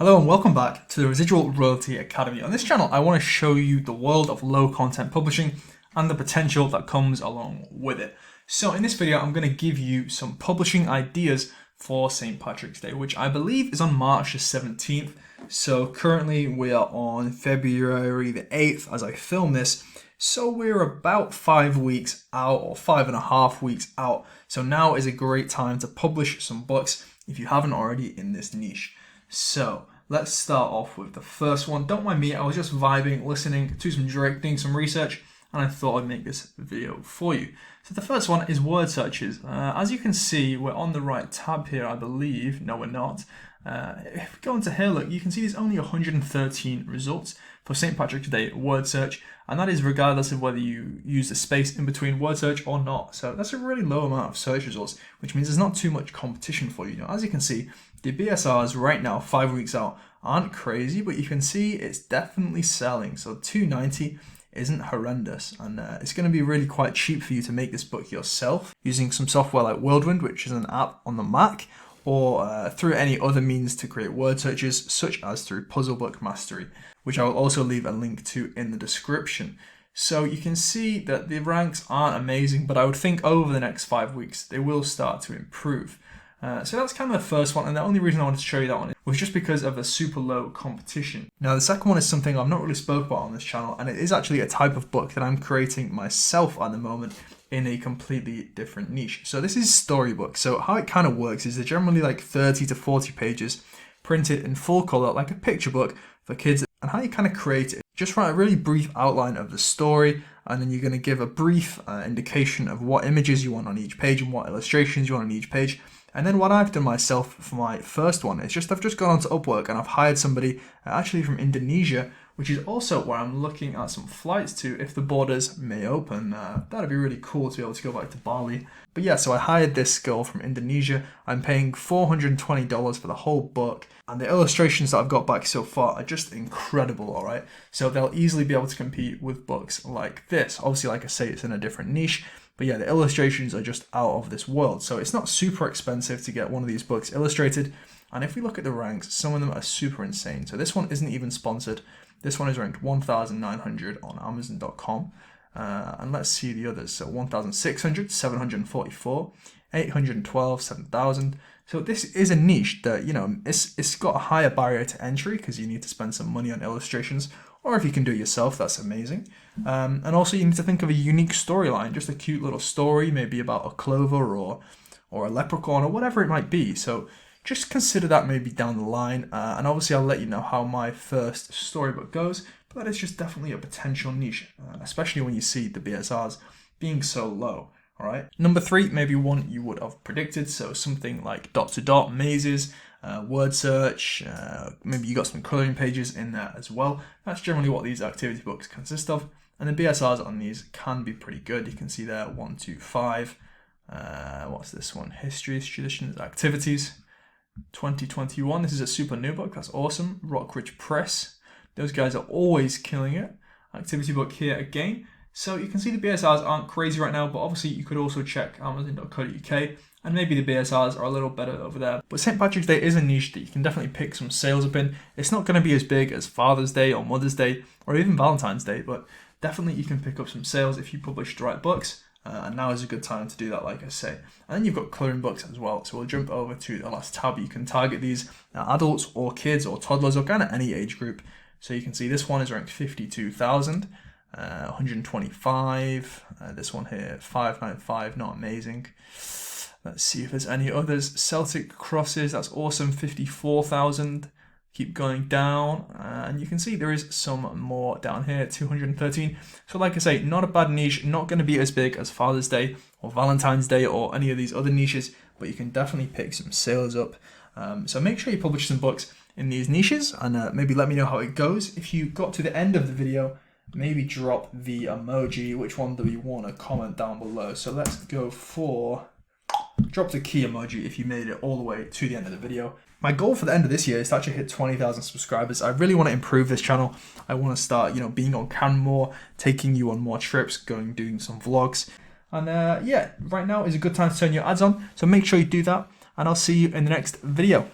Hello and welcome back to the Residual Royalty Academy. On this channel, I want to show you the world of low content publishing and the potential that comes along with it. So in this video, I'm going to give you some publishing ideas for St. Patrick's Day, which I believe is on March the 17th. So currently we are on February the 8th as I film this. So we're about 5 weeks out, or 5.5 weeks out. So now is a great time to publish some books if you haven't already in this niche. So let's start off with the first one. Don't mind me, I was just vibing, listening to some Drake, doing some research, and I thought I'd make this video for you. So the first one is word searches. As you can see, we're on the right tab here, I believe. No, we're not. If we go into HairLook, you can see there's only 113 results for St. Patrick's Day word search, and that is regardless of whether you use the space in between word search or not. So that's a really low amount of search results, which means there's not too much competition for you. Now, as you can see, the BSRs right now, 5 weeks out, aren't crazy, but you can see it's definitely selling. So 290 isn't horrendous, and it's going to be really quite cheap for you to make this book yourself using some software like Whirlwind, which is an app on the Mac, or through any other means to create word searches, such as through Puzzlebook Mastery, which I will also leave a link to in the description. So you can see that the ranks aren't amazing, but I would think over the next 5 weeks they will start to improve. So that's kind of the first one, and the only reason I wanted to show you that one was just because of the super low competition. Now the second one is something I've not really spoke about on this channel, and it is actually a type of book that I'm creating myself at the moment in a completely different niche. So this is Storybook. So how it kind of works is they're generally like 30 to 40 pages printed in full color, like a picture book for kids. And how you kind of create it, just write a really brief outline of the story, and then you're going to give a brief indication of what images you want on each page and what illustrations you want on each page. And then what I've done myself for my first one is I've just gone onto Upwork and I've hired somebody actually from Indonesia, which is also where I'm looking at some flights to if the borders may open. That'd be really cool to be able to go back to Bali. But yeah, so I hired this girl from Indonesia. I'm paying $420 for the whole book, and the illustrations that I've got back so far are just incredible, all right? So they'll easily be able to compete with books like this. Obviously, like I say, it's in a different niche, but yeah, the illustrations are just out of this world. So it's not super expensive to get one of these books illustrated. And if we look at the ranks, some of them are super insane. So this one isn't even sponsored. This one is ranked 1,900 on Amazon.com. And let's see the others. So 1,600, 744, 812, 7,000. So this is a niche that, you know, it's got a higher barrier to entry because you need to spend some money on illustrations. Or if you can do it yourself, that's amazing. And also you need to think of a unique storyline, just a cute little story, maybe about a clover or a leprechaun or whatever it might be. So just consider that maybe down the line. And obviously I'll let you know how my first storybook goes, but that is just definitely a potential niche, especially when you see the BSRs being so low. All right. Number 3, maybe one you would have predicted. So something like dot to dot mazes, word search, maybe you got some coloring pages in there as well. That's generally what these activity books consist of. And the BSRs on these can be pretty good. You can see there 1, 2, 5. What's this one? Histories, traditions, activities. 2021. This is a super new book. That's awesome. Rockridge Press. Those guys are always killing it. Activity book here again. So you can see the BSRs aren't crazy right now, but obviously you could also check amazon.co.uk, and maybe the BSRs are a little better over there. But St. Patrick's Day is a niche that you can definitely pick some sales up in. It's not going to be as big as Father's Day or Mother's Day or even Valentine's Day, but definitely you can pick up some sales if you publish the right books. And now is a good time to do that, like I say. And then you've got coloring books as well. So we'll jump over to the last tab. You can target these adults or kids or toddlers or kind of any age group. So you can see this one is ranked 52,000, 125. This one here, 595, not amazing. Let's see if there's any others. Celtic crosses, that's awesome, 54,000. Keep going down, and you can see there is some more down here, 213. So like I say, not a bad niche, not going to be as big as Father's Day or Valentine's Day or any of these other niches, but you can definitely pick some sales up. So make sure you publish some books in these niches, and maybe let me know how it goes. If you got to the end of the video, maybe drop the emoji. Which one do you want to comment down below? So let's go for drop the key emoji if you made it all the way to the end of the video. My goal for the end of this year is to actually hit 20,000 subscribers. I really want to improve this channel. I want to start, being on camera more, taking you on more trips, doing some vlogs. And yeah, right now is a good time to turn your ads on. So make sure you do that, and I'll see you in the next video.